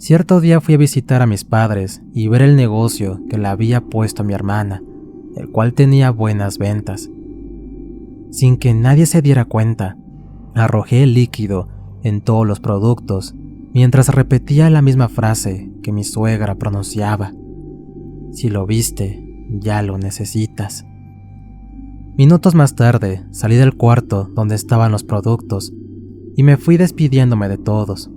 Cierto día fui a visitar a mis padres y ver el negocio que le había puesto a mi hermana, el cual tenía buenas ventas. Sin que nadie se diera cuenta, arrojé el líquido en todos los productos mientras repetía la misma frase que mi suegra pronunciaba: si lo viste, ya lo necesitas. Minutos más tarde salí del cuarto donde estaban los productos y me fui despidiéndome de todos.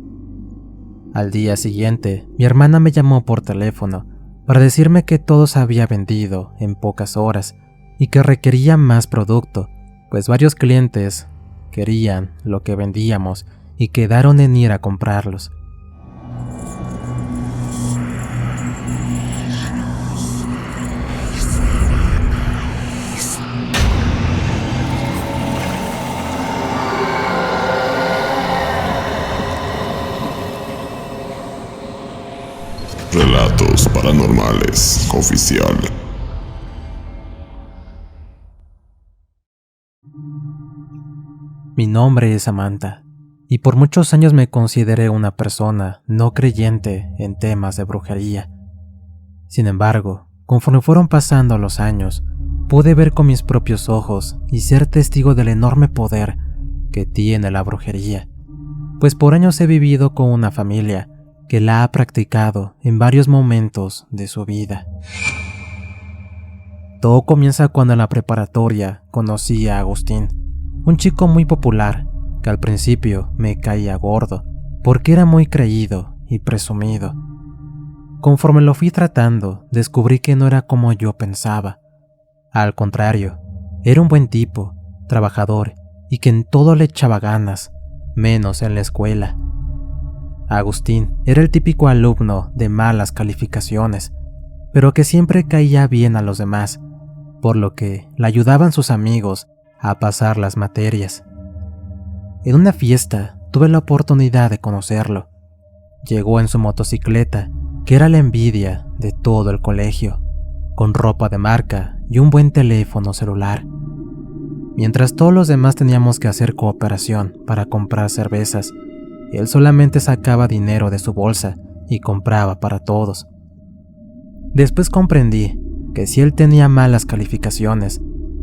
Al día siguiente, mi hermana me llamó por teléfono para decirme que todo se había vendido en pocas horas y que requería más producto, pues varios clientes querían lo que vendíamos y quedaron en ir a comprarlos. Relatos Paranormales Oficial. Mi nombre es Samantha, y por muchos años me consideré una persona no creyente en temas de brujería. Sin embargo, conforme fueron pasando los años, pude ver con mis propios ojos y ser testigo del enorme poder que tiene la brujería, pues por años he vivido con una familia que la ha practicado en varios momentos de su vida. Todo comienza cuando en la preparatoria conocí a Agustín, un chico muy popular que al principio me caía gordo porque era muy creído y presumido. Conforme lo fui tratando, descubrí que no era como yo pensaba. Al contrario, era un buen tipo, trabajador y que en todo le echaba ganas, menos en la escuela. Agustín era el típico alumno de malas calificaciones, pero que siempre caía bien a los demás, por lo que le ayudaban sus amigos a pasar las materias. En una fiesta tuve la oportunidad de conocerlo. Llegó en su motocicleta, que era la envidia de todo el colegio, con ropa de marca y un buen teléfono celular. Mientras todos los demás teníamos que hacer cooperación para comprar cervezas, él solamente sacaba dinero de su bolsa y compraba para todos. Después comprendí que si él tenía malas calificaciones,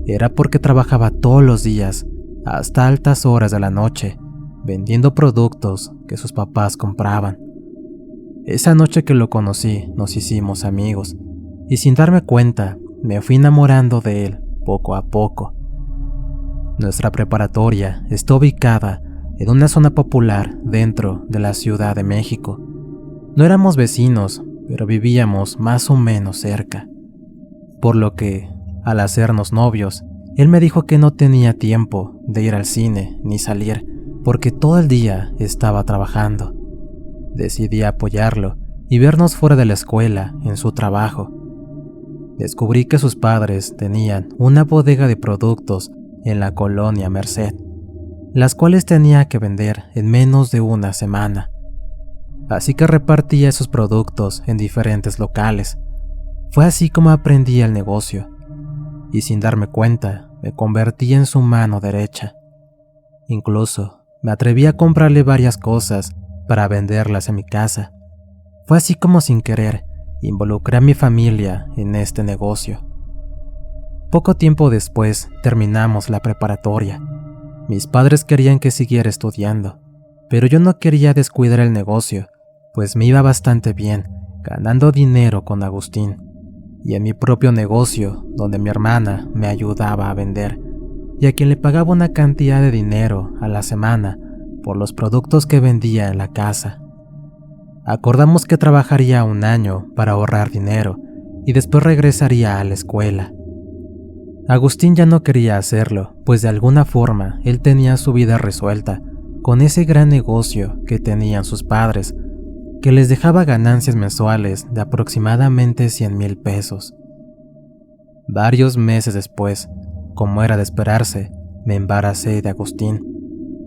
era porque trabajaba todos los días, hasta altas horas de la noche, vendiendo productos que sus papás compraban. Esa noche que lo conocí, nos hicimos amigos, y sin darme cuenta, me fui enamorando de él poco a poco. Nuestra preparatoria está ubicada en una zona popular dentro de la Ciudad de México. No éramos vecinos, pero vivíamos más o menos cerca. Por lo que, al hacernos novios, él me dijo que no tenía tiempo de ir al cine ni salir, porque todo el día estaba trabajando. Decidí apoyarlo y vernos fuera de la escuela en su trabajo. Descubrí que sus padres tenían una bodega de productos en la colonia Merced, las cuales tenía que vender en menos de una semana. Así que repartía esos productos en diferentes locales. Fue así como aprendí el negocio, y sin darme cuenta, me convertí en su mano derecha. Incluso me atreví a comprarle varias cosas para venderlas en mi casa. Fue así como sin querer involucré a mi familia en este negocio. Poco tiempo después terminamos la preparatoria. Mis padres querían que siguiera estudiando, pero yo no quería descuidar el negocio, pues me iba bastante bien, ganando dinero con Agustín, y en mi propio negocio, donde mi hermana me ayudaba a vender, y a quien le pagaba una cantidad de dinero a la semana por los productos que vendía en la casa. Acordamos que trabajaría un año para ahorrar dinero, y después regresaría a la escuela. Agustín ya no quería hacerlo, pues de alguna forma él tenía su vida resuelta con ese gran negocio que tenían sus padres, que les dejaba ganancias mensuales de aproximadamente 100,000 pesos. Varios meses después, como era de esperarse, me embaracé de Agustín,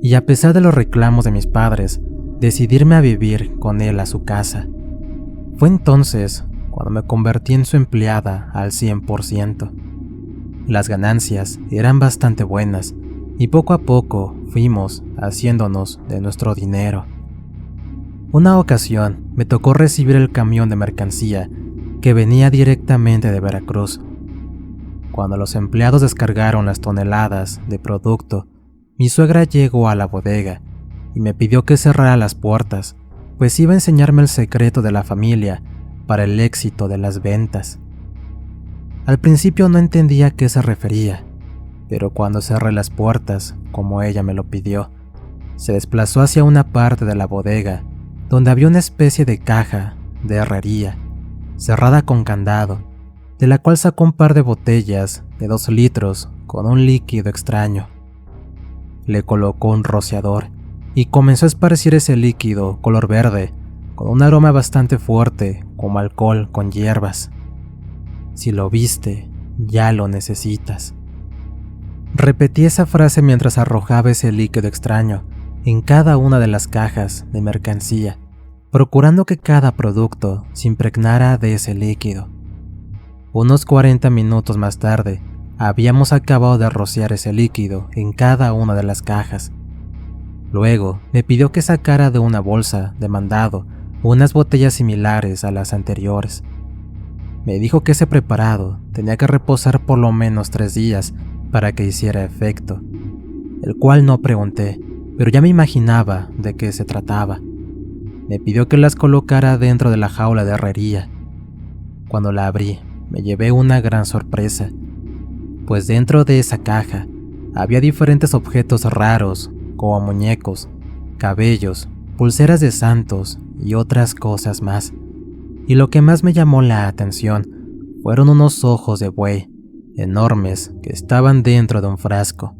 y a pesar de los reclamos de mis padres, decidí irme a vivir con él a su casa. Fue entonces cuando me convertí en su empleada al 100%. Las ganancias eran bastante buenas y poco a poco fuimos haciéndonos de nuestro dinero. Una ocasión me tocó recibir el camión de mercancía que venía directamente de Veracruz. Cuando los empleados descargaron las toneladas de producto, mi suegra llegó a la bodega y me pidió que cerrara las puertas, pues iba a enseñarme el secreto de la familia para el éxito de las ventas. Al principio no entendía a qué se refería, pero cuando cerré las puertas, como ella me lo pidió, se desplazó hacia una parte de la bodega donde había una especie de caja de herrería, cerrada con candado, de la cual sacó un par de botellas de 2 litros con un líquido extraño. Le colocó un rociador y comenzó a esparcir ese líquido color verde con un aroma bastante fuerte como alcohol con hierbas. Si lo viste, ya lo necesitas. Repetí esa frase mientras arrojaba ese líquido extraño en cada una de las cajas de mercancía, procurando que cada producto se impregnara de ese líquido. Unos 40 minutos más tarde, habíamos acabado de rociar ese líquido en cada una de las cajas. Luego, me pidió que sacara de una bolsa de mandado unas botellas similares a las anteriores. Me dijo que ese preparado tenía que reposar por lo menos 3 días para que hiciera efecto, el cual no pregunté, pero ya me imaginaba de qué se trataba. Me pidió que las colocara dentro de la jaula de herrería. Cuando la abrí, me llevé una gran sorpresa, pues dentro de esa caja había diferentes objetos raros, como muñecos, cabellos, pulseras de santos y otras cosas más. Y lo que más me llamó la atención fueron unos ojos de buey enormes que estaban dentro de un frasco.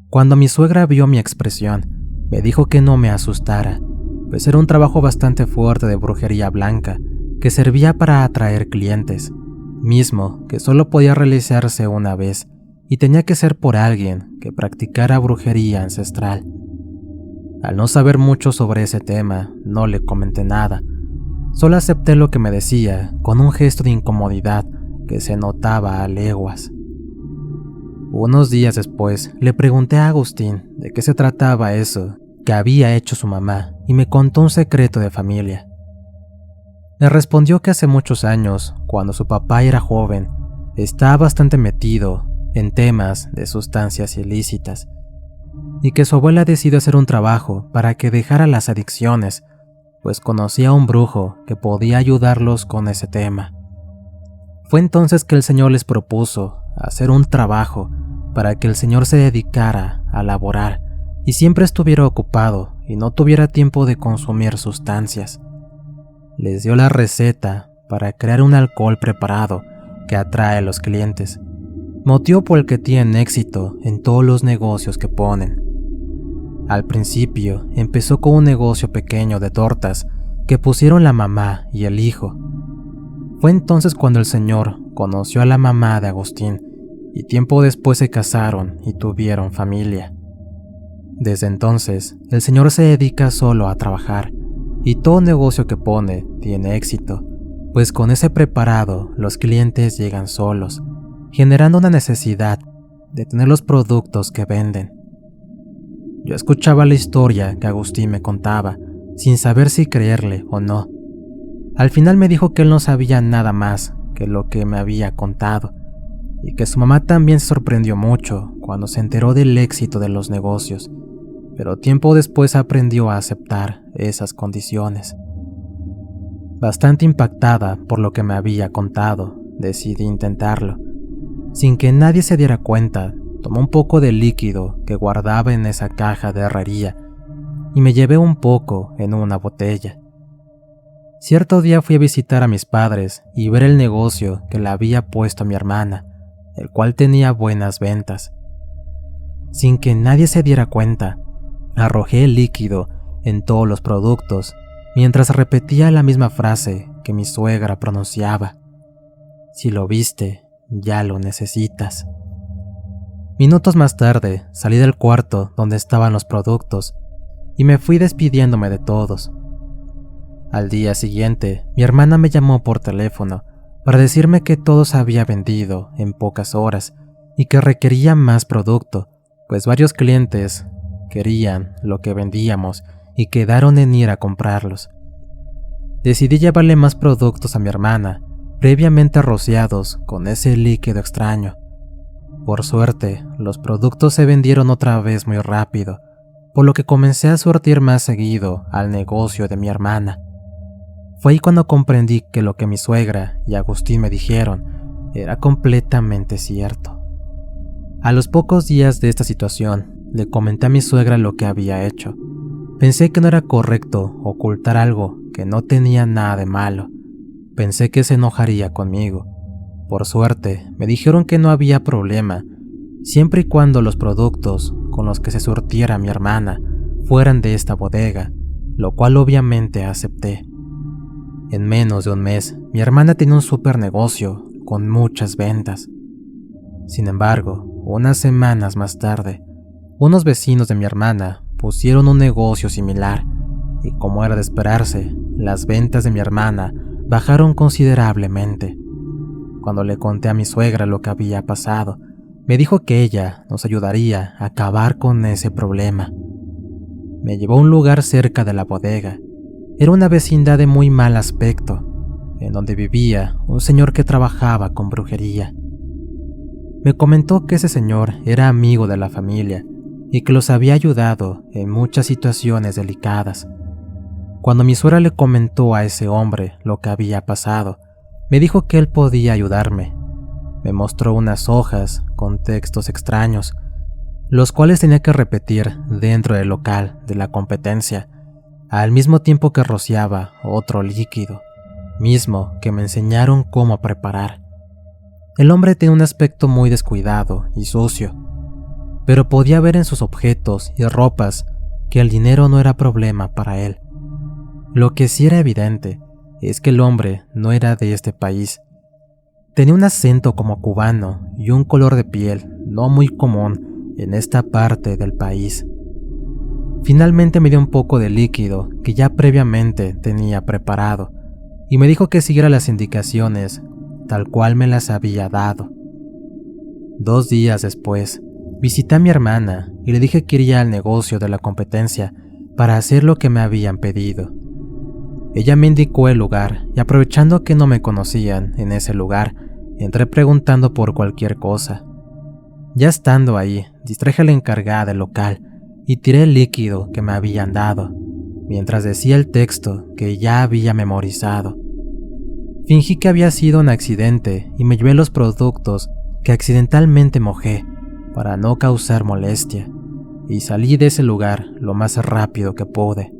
Cuando mi suegra vio mi expresión, me dijo que no me asustara, pues era un trabajo bastante fuerte de brujería blanca que servía para atraer clientes, mismo que solo podía realizarse una vez y tenía que ser por alguien que practicara brujería ancestral. Al no saber mucho sobre ese tema, no le comenté nada, solo acepté lo que me decía con un gesto de incomodidad que se notaba a leguas. Unos días después, le pregunté a Agustín de qué se trataba eso que había hecho su mamá y me contó un secreto de familia. Me respondió que hace muchos años, cuando su papá era joven, estaba bastante metido en temas de sustancias ilícitas y que su abuela decidió hacer un trabajo para que dejara las adicciones, pues conocía a un brujo que podía ayudarlos con ese tema. Fue entonces que el Señor les propuso hacer un trabajo para que el Señor se dedicara a laborar y siempre estuviera ocupado y no tuviera tiempo de consumir sustancias. Les dio la receta para crear un alcohol preparado que atrae a los clientes, motivo por el que tienen éxito en todos los negocios que ponen. Al principio empezó con un negocio pequeño de tortas que pusieron la mamá y el hijo. Fue entonces cuando el Señor conoció a la mamá de Agustín y tiempo después se casaron y tuvieron familia. Desde entonces, el Señor se dedica solo a trabajar y todo negocio que pone tiene éxito, pues con ese preparado los clientes llegan solos, generando una necesidad de tener los productos que venden. Yo escuchaba la historia que Agustín me contaba, sin saber si creerle o no. Al final me dijo que él no sabía nada más que lo que me había contado, y que su mamá también se sorprendió mucho cuando se enteró del éxito de los negocios, pero tiempo después aprendió a aceptar esas condiciones. Bastante impactada por lo que me había contado, decidí intentarlo. Sin que nadie se diera cuenta, tomé un poco de líquido que guardaba en esa caja de herrería y me llevé un poco en una botella. Cierto día fui a visitar a mis padres y ver el negocio que le había puesto a mi hermana, el cual tenía buenas ventas. Sin que nadie se diera cuenta, arrojé el líquido en todos los productos mientras repetía la misma frase que mi suegra pronunciaba: si lo viste, ya lo necesitas. Minutos más tarde salí del cuarto donde estaban los productos y me fui despidiéndome de todos. Al día siguiente, mi hermana me llamó por teléfono para decirme que todo se había vendido en pocas horas y que requería más producto, pues varios clientes querían lo que vendíamos y quedaron en ir a comprarlos. Decidí llevarle más productos a mi hermana, previamente rociados con ese líquido extraño. Por suerte, los productos se vendieron otra vez muy rápido, por lo que comencé a surtir más seguido al negocio de mi hermana. Fue ahí cuando comprendí que lo que mi suegra y Agustín me dijeron era completamente cierto. A los pocos días de esta situación, le comenté a mi suegra lo que había hecho. Pensé que no era correcto ocultar algo que no tenía nada de malo. Pensé que se enojaría conmigo. Por suerte, me dijeron que no había problema, siempre y cuando los productos con los que se surtiera mi hermana fueran de esta bodega, lo cual obviamente acepté. En menos de un mes, mi hermana tenía un super negocio con muchas ventas. Sin embargo, unas semanas más tarde, unos vecinos de mi hermana pusieron un negocio similar, y como era de esperarse, las ventas de mi hermana bajaron considerablemente. Cuando le conté a mi suegra lo que había pasado, me dijo que ella nos ayudaría a acabar con ese problema. Me llevó a un lugar cerca de la bodega. Era una vecindad de muy mal aspecto, en donde vivía un señor que trabajaba con brujería. Me comentó que ese señor era amigo de la familia y que los había ayudado en muchas situaciones delicadas. Cuando mi suegra le comentó a ese hombre lo que había pasado, me dijo que él podía ayudarme. Me mostró unas hojas con textos extraños, los cuales tenía que repetir dentro del local de la competencia, al mismo tiempo que rociaba otro líquido, mismo que me enseñaron cómo preparar. El hombre tenía un aspecto muy descuidado y sucio, pero podía ver en sus objetos y ropas que el dinero no era problema para él. Lo que sí era evidente es que el hombre no era de este país. Tenía un acento como cubano y un color de piel no muy común en esta parte del país. Finalmente me dio un poco de líquido que ya previamente tenía preparado y me dijo que siguiera las indicaciones tal cual me las había dado. 2 días después, visité a mi hermana y le dije que iría al negocio de la competencia para hacer lo que me habían pedido. Ella me indicó el lugar y aprovechando que no me conocían en ese lugar, entré preguntando por cualquier cosa. Ya estando ahí, distraje a la encargada del local y tiré el líquido que me habían dado, mientras decía el texto que ya había memorizado. Fingí que había sido un accidente y me llevé los productos que accidentalmente mojé para no causar molestia, y salí de ese lugar lo más rápido que pude.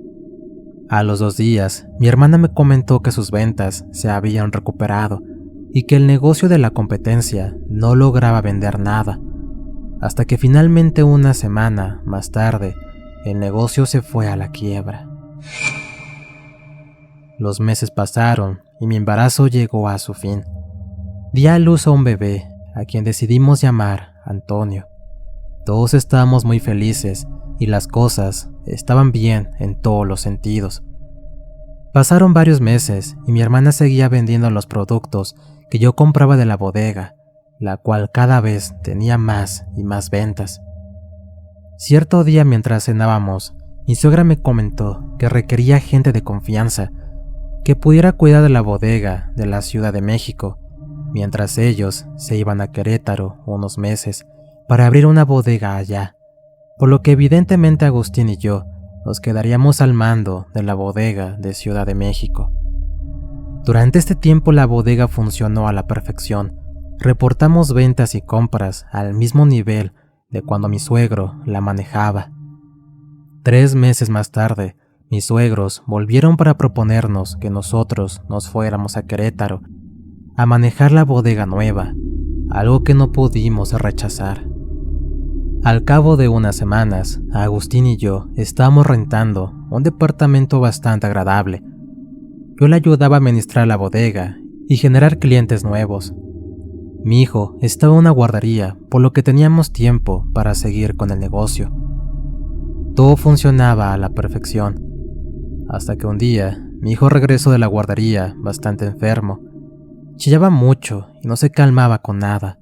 A los 2 días, mi hermana me comentó que sus ventas se habían recuperado y que el negocio de la competencia no lograba vender nada, hasta que finalmente una semana más tarde, el negocio se fue a la quiebra. Los meses pasaron y mi embarazo llegó a su fin. Di a luz a un bebé, a quien decidimos llamar Antonio. Todos estábamos muy felices y las cosas estaban bien en todos los sentidos. Pasaron varios meses y mi hermana seguía vendiendo los productos que yo compraba de la bodega, la cual cada vez tenía más y más ventas. Cierto día mientras cenábamos, mi suegra me comentó que requería gente de confianza que pudiera cuidar de la bodega de la Ciudad de México, mientras ellos se iban a Querétaro unos meses para abrir una bodega allá, por lo que evidentemente Agustín y yo nos quedaríamos al mando de la bodega de Ciudad de México. Durante este tiempo la bodega funcionó a la perfección. Reportamos ventas y compras al mismo nivel de cuando mi suegro la manejaba. 3 meses más tarde, mis suegros volvieron para proponernos que nosotros nos fuéramos a Querétaro a manejar la bodega nueva, algo que no pudimos rechazar. Al cabo de unas semanas, Agustín y yo estábamos rentando un departamento bastante agradable. Yo le ayudaba a administrar la bodega y generar clientes nuevos. Mi hijo estaba en una guardería, por lo que teníamos tiempo para seguir con el negocio. Todo funcionaba a la perfección, hasta que un día mi hijo regresó de la guardería bastante enfermo. Chillaba mucho y no se calmaba con nada.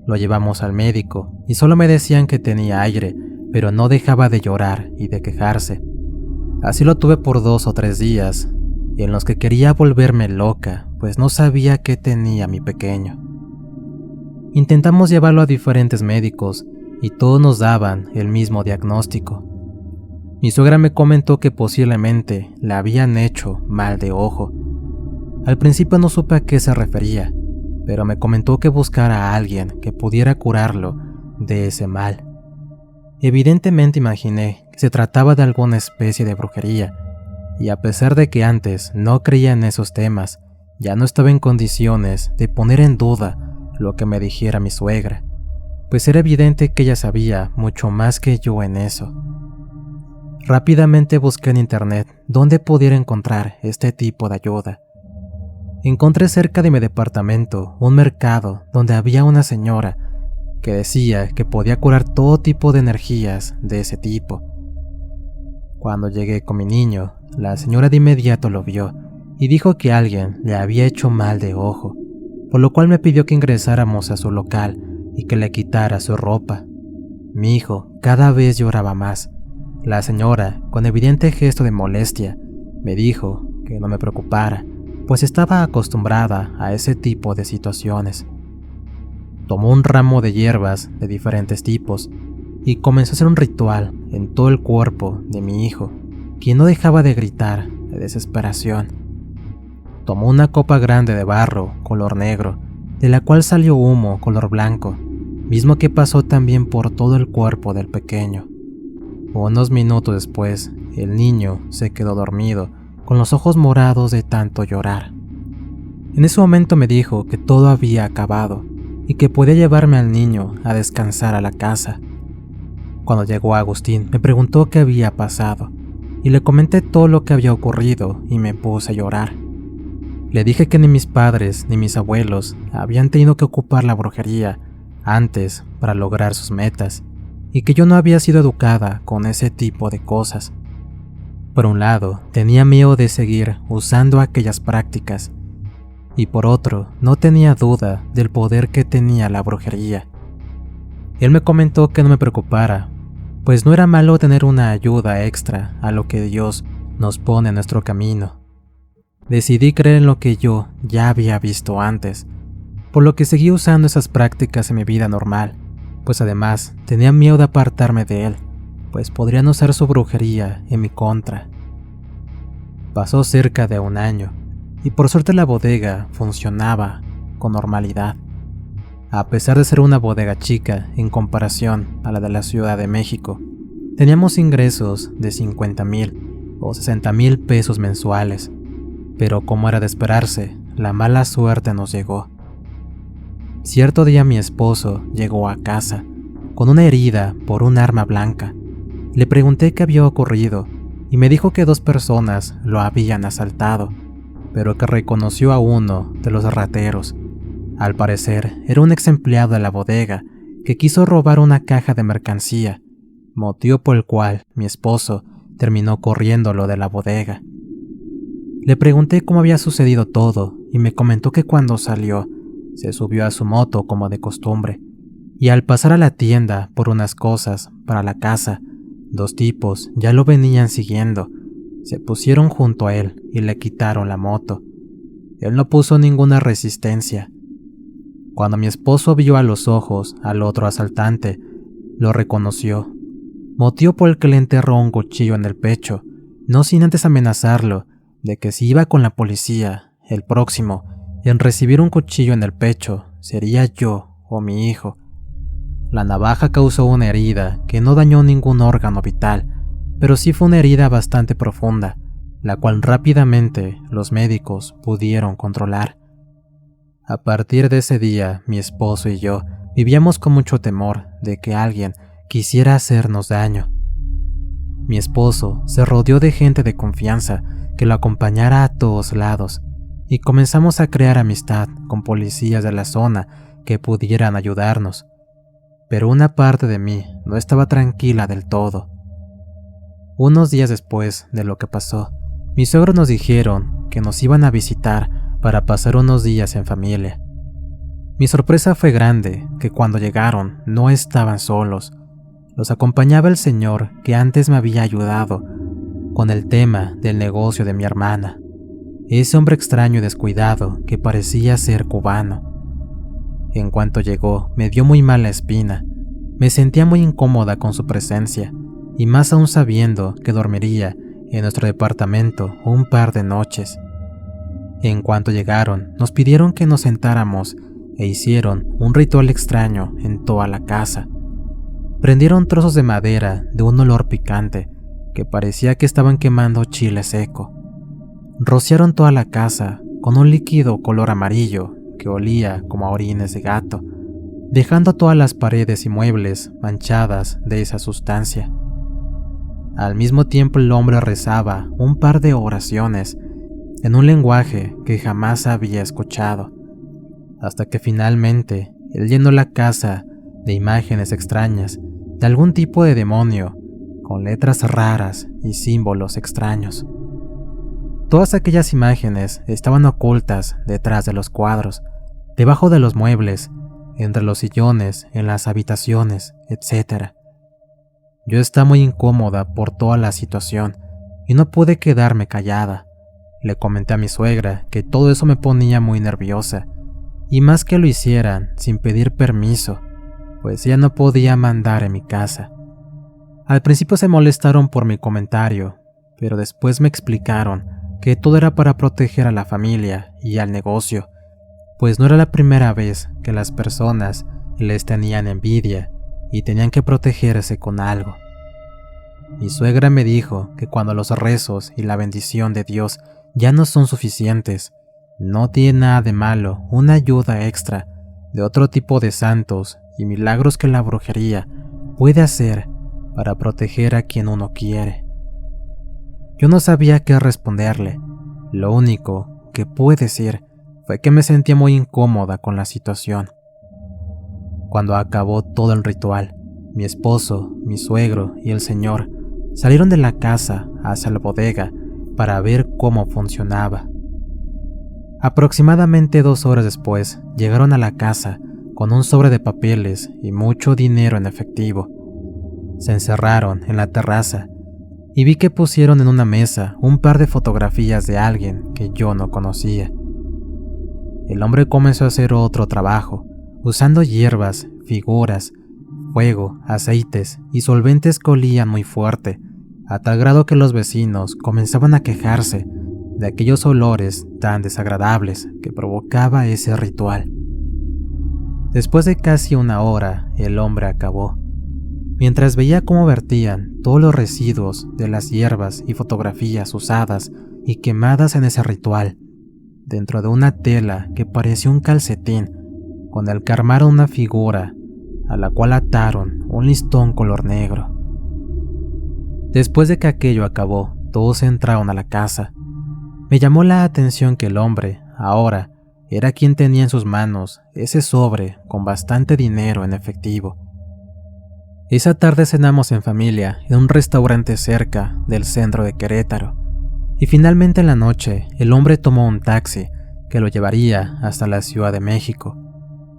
Lo llevamos al médico y solo me decían que tenía aire, pero no dejaba de llorar y de quejarse. Así lo tuve por 2 o 3 días, y en los que quería volverme loca, pues no sabía qué tenía mi pequeño. Intentamos llevarlo a diferentes médicos y todos nos daban el mismo diagnóstico. Mi suegra me comentó que posiblemente le habían hecho mal de ojo. Al principio no supe a qué se refería, pero me comentó que buscara a alguien que pudiera curarlo de ese mal. Evidentemente imaginé que se trataba de alguna especie de brujería, y a pesar de que antes no creía en esos temas, ya no estaba en condiciones de poner en duda lo que me dijera mi suegra, pues era evidente que ella sabía mucho más que yo en eso. Rápidamente busqué en internet dónde pudiera encontrar este tipo de ayuda. Encontré cerca de mi departamento un mercado donde había una señora que decía que podía curar todo tipo de energías de ese tipo. Cuando llegué con mi niño, la señora de inmediato lo vio y dijo que alguien le había hecho mal de ojo, por lo cual me pidió que ingresáramos a su local y que le quitara su ropa. Mi hijo cada vez lloraba más. La señora, con evidente gesto de molestia, me dijo que no me preocupara, pues estaba acostumbrada a ese tipo de situaciones. Tomó un ramo de hierbas de diferentes tipos y comenzó a hacer un ritual en todo el cuerpo de mi hijo, quien no dejaba de gritar de desesperación. Tomó una copa grande de barro color negro, de la cual salió humo color blanco, mismo que pasó también por todo el cuerpo del pequeño. Unos minutos después, el niño se quedó dormido, con los ojos morados de tanto llorar. En ese momento me dijo que todo había acabado y que podía llevarme al niño a descansar a la casa. Cuando llegó Agustín, me preguntó qué había pasado, y le comenté todo lo que había ocurrido y me puse a llorar. Le dije que ni mis padres ni mis abuelos habían tenido que ocupar la brujería antes para lograr sus metas, y que yo no había sido educada con ese tipo de cosas. Por un lado, tenía miedo de seguir usando aquellas prácticas, y por otro, no tenía duda del poder que tenía la brujería. Él me comentó que no me preocupara, pues no era malo tener una ayuda extra a lo que Dios nos pone en nuestro camino. Decidí creer en lo que yo ya había visto antes, por lo que seguí usando esas prácticas en mi vida normal, pues además tenía miedo de apartarme de él, pues podrían usar su brujería en mi contra. Pasó cerca de 1 año, y por suerte la bodega funcionaba con normalidad. A pesar de ser una bodega chica en comparación a la de la Ciudad de México, teníamos ingresos de 50,000 o 60,000 pesos mensuales, pero como era de esperarse, la mala suerte nos llegó. Cierto día mi esposo llegó a casa con una herida por un arma blanca. Le pregunté qué había ocurrido y me dijo que 2 personas lo habían asaltado, pero que reconoció a uno de los rateros. Al parecer, era un ex empleado de la bodega que quiso robar una caja de mercancía, motivo por el cual mi esposo terminó corriéndolo de la bodega. Le pregunté cómo había sucedido todo y me comentó que cuando salió, se subió a su moto como de costumbre, y al pasar a la tienda por unas cosas para la casa, 2 tipos ya lo venían siguiendo. Se pusieron junto a él y le quitaron la moto. Él no puso ninguna resistencia. Cuando mi esposo vio a los ojos al otro asaltante, lo reconoció, motivo por el que le enterró un cuchillo en el pecho, no sin antes amenazarlo de que si iba con la policía, el próximo en recibir un cuchillo en el pecho sería yo o mi hijo. La navaja causó una herida que no dañó ningún órgano vital, pero sí fue una herida bastante profunda, la cual rápidamente los médicos pudieron controlar. A partir de ese día, mi esposo y yo vivíamos con mucho temor de que alguien quisiera hacernos daño. Mi esposo se rodeó de gente de confianza que lo acompañara a todos lados, y comenzamos a crear amistad con policías de la zona que pudieran ayudarnos. Pero una parte de mí no estaba tranquila del todo. Unos días después de lo que pasó, mis suegros nos dijeron que nos iban a visitar para pasar unos días en familia. Mi sorpresa fue grande que cuando llegaron no estaban solos. Los acompañaba el señor que antes me había ayudado, con el tema del negocio de mi hermana, ese hombre extraño y descuidado que parecía ser cubano. En cuanto llegó, me dio muy mala espina. Me sentía muy incómoda con su presencia, y más aún sabiendo que dormiría en nuestro departamento un par de noches. En cuanto llegaron, nos pidieron que nos sentáramos e hicieron un ritual extraño en toda la casa. Prendieron trozos de madera de un olor picante que parecía que estaban quemando chile seco. Rociaron toda la casa con un líquido color amarillo que olía como a orines de gato, dejando todas las paredes y muebles manchadas de esa sustancia. Al mismo tiempo el hombre rezaba un par de oraciones en un lenguaje que jamás había escuchado, hasta que finalmente él llenó la casa de imágenes extrañas de algún tipo de demonio, con letras raras y símbolos extraños. Todas aquellas imágenes estaban ocultas detrás de los cuadros, debajo de los muebles, entre los sillones, en las habitaciones, etc. Yo estaba muy incómoda por toda la situación y no pude quedarme callada. Le comenté a mi suegra que todo eso me ponía muy nerviosa, y más que lo hicieran sin pedir permiso, pues ella no podía mandar en mi casa. Al principio se molestaron por mi comentario, pero después me explicaron que todo era para proteger a la familia y al negocio, pues no era la primera vez que las personas les tenían envidia y tenían que protegerse con algo. Mi suegra me dijo que cuando los rezos y la bendición de Dios ya no son suficientes, no tiene nada de malo una ayuda extra de otro tipo de santos y milagros que la brujería puede hacer para proteger a quien uno quiere. Yo no sabía qué responderle. Lo único que pude decir fue que me sentía muy incómoda con la situación. Cuando acabó todo el ritual, mi esposo, mi suegro y el señor salieron de la casa hacia la bodega para ver cómo funcionaba. Aproximadamente 2 horas después, llegaron a la casa con un sobre de papeles y mucho dinero en efectivo. Se encerraron en la terraza y vi que pusieron en una mesa un par de fotografías de alguien que yo no conocía. El hombre comenzó a hacer otro trabajo, usando hierbas, figuras, fuego, aceites y solventes que olían muy fuerte, a tal grado que los vecinos comenzaban a quejarse de aquellos olores tan desagradables que provocaba ese ritual. Después de casi 1 hora, el hombre acabó. Mientras veía cómo vertían todos los residuos de las hierbas y fotografías usadas y quemadas en ese ritual, dentro de una tela que parecía un calcetín, con el que armaron una figura a la cual ataron un listón color negro. Después de que aquello acabó, todos entraron a la casa. Me llamó la atención que el hombre, ahora, era quien tenía en sus manos ese sobre con bastante dinero en efectivo. Esa tarde cenamos en familia en un restaurante cerca del centro de Querétaro, y finalmente en la noche el hombre tomó un taxi que lo llevaría hasta la Ciudad de México,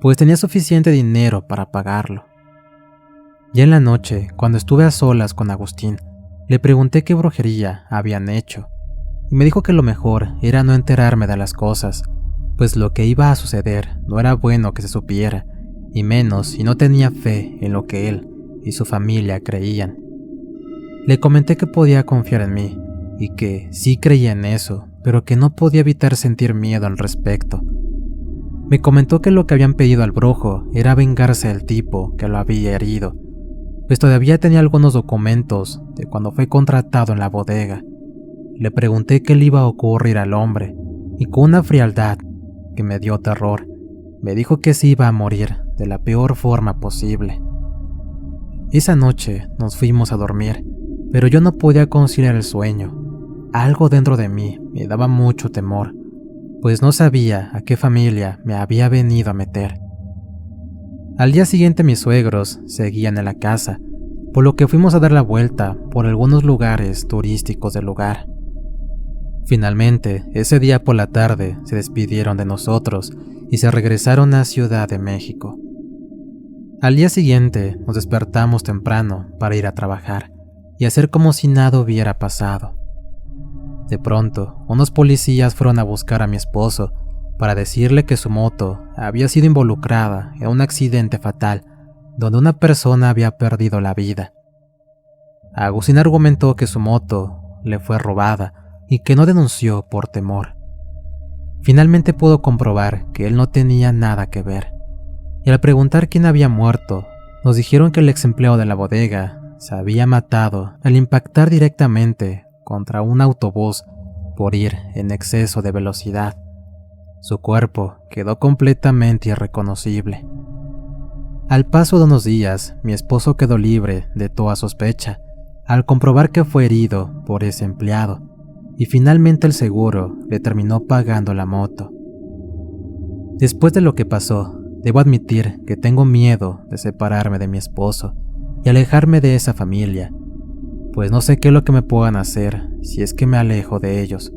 pues tenía suficiente dinero para pagarlo. Ya en la noche, cuando estuve a solas con Agustín, le pregunté qué brujería habían hecho, y me dijo que lo mejor era no enterarme de las cosas, pues lo que iba a suceder no era bueno que se supiera, y menos si no tenía fe en lo que él y su familia creían. Le comenté que podía confiar en mí, y que sí creía en eso, pero que no podía evitar sentir miedo al respecto. Me comentó que lo que habían pedido al brujo era vengarse del tipo que lo había herido, pues todavía tenía algunos documentos de cuando fue contratado en la bodega. Le pregunté qué le iba a ocurrir al hombre, y con una frialdad que me dio terror, me dijo que se iba a morir de la peor forma posible. Esa noche nos fuimos a dormir, pero yo no podía conciliar el sueño. Algo dentro de mí me daba mucho temor, pues no sabía a qué familia me había venido a meter. Al día siguiente mis suegros seguían en la casa, por lo que fuimos a dar la vuelta por algunos lugares turísticos del lugar. Finalmente, ese día por la tarde se despidieron de nosotros y se regresaron a Ciudad de México. Al día siguiente nos despertamos temprano para ir a trabajar y hacer como si nada hubiera pasado. De pronto, unos policías fueron a buscar a mi esposo para decirle que su moto había sido involucrada en un accidente fatal donde una persona había perdido la vida. Agustín argumentó que su moto le fue robada y que no denunció por temor. Finalmente pudo comprobar que él no tenía nada que ver, y al preguntar quién había muerto, nos dijeron que el ex empleado de la bodega se había matado al impactar directamente contra un autobús por ir en exceso de velocidad. Su cuerpo quedó completamente irreconocible. Al paso de unos días, mi esposo quedó libre de toda sospecha al comprobar que fue herido por ese empleado, y finalmente el seguro le terminó pagando la moto. Después de lo que pasó, debo admitir que tengo miedo de separarme de mi esposo y alejarme de esa familia, pues no sé qué es lo que me puedan hacer si es que me alejo de ellos.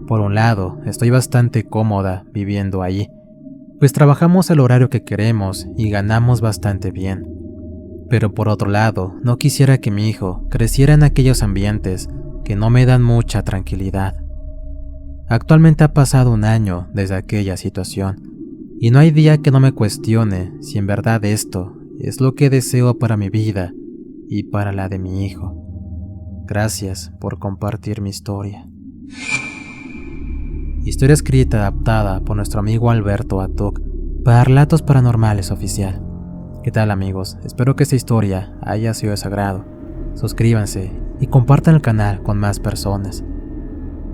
Por un lado, estoy bastante cómoda viviendo ahí, pues trabajamos el horario que queremos y ganamos bastante bien. Pero por otro lado, no quisiera que mi hijo creciera en aquellos ambientes que no me dan mucha tranquilidad. Actualmente ha pasado un año desde aquella situación, y no hay día que no me cuestione si en verdad esto es lo que deseo para mi vida y para la de mi hijo. Gracias por compartir mi historia. Historia escrita y adaptada por nuestro amigo Alberto Atoc para Relatos Paranormales Oficial. ¿Qué tal, amigos? Espero que esta historia haya sido de su agrado. Suscríbanse y compartan el canal con más personas.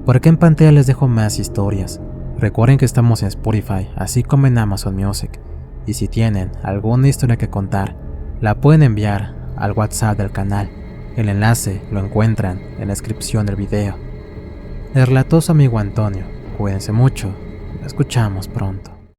Por acá en pantalla les dejo más historias. Recuerden que estamos en Spotify, así como en Amazon Music. Y si tienen alguna historia que contar, la pueden enviar al WhatsApp del canal. El enlace lo encuentran en la descripción del video. Les relató su amigo Antonio. Cuídense mucho. Nos escuchamos pronto.